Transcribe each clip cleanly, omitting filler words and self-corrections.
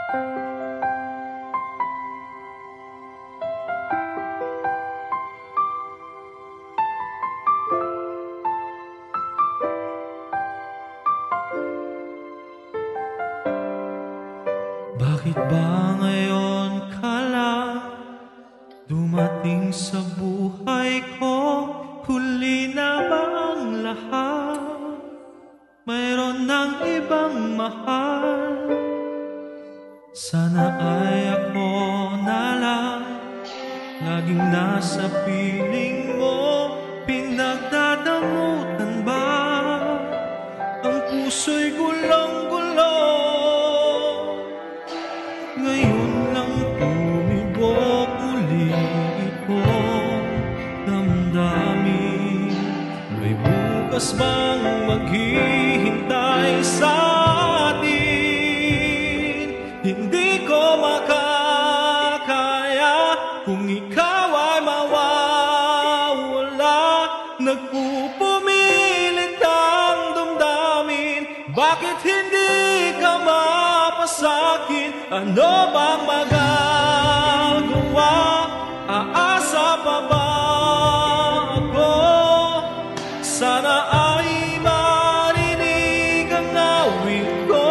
Bakit ba ngayon ka lang dumating sa buhay ko? Huli na ba ang lahat? Mayroon ng ibang mahal. Sana ay ako na lang laging nasa piling mo. Pinagdadamutan ba ang puso'y gulong-gulo? Ngayon lang tumibok uli itong damdamin. May bukas bang maghihintay sa atin? Hindi ko makakaya kung ikaw ay mawawala. Nagpupumilit ang damdamin. Bakit hindi ka mapasakin? Ano bang magagawa? Aasa pa ba ako? Sana ay marinig ang awit ko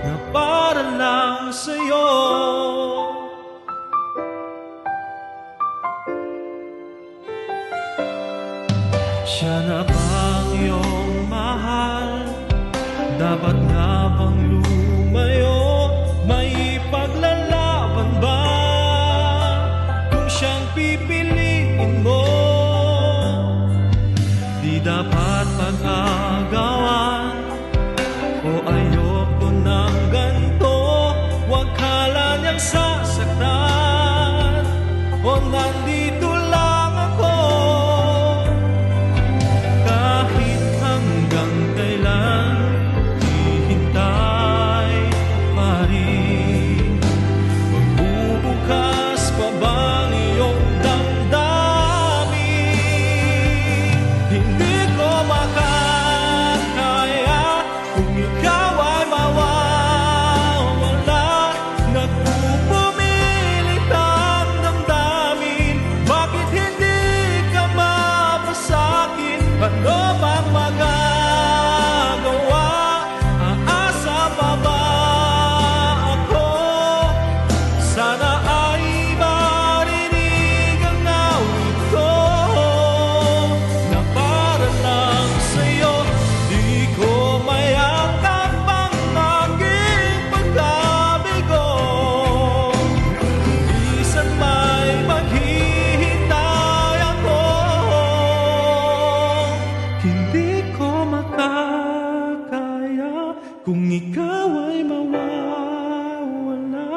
na para lang sa'yo. Siya na bang iyong mahal? Dapat nga bang lumayo? May paglalaban ba kung siyang pipiliin mo? Di dapat pag-agawan o ayoko ng ganto. Huwag kala niyang sasaktan o nandito lang ako. Kahit hanggang kailan hihintay pa rin. Magbubukas pa ba ang iyong damdamin? Hindi ko makakaya kung ikaw ay mawawala. Nagpupumilit ang damdamin. Bakit hindi ka mapasakin? Ano bang magagawa? Aasa pa ba ako? Sana ay marinig ang awit ko na para lang sa'yo. Di ko mayakap ang aking pagkabigo. Minsan may maghihintay ako. Hindi ko makakaya kung ikaw ay mawawala.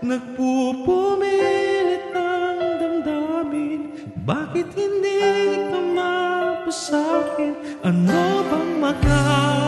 Nagpupumilit ang damdamin. Bakit hindi ka mapasakin? Ano bang magagawa?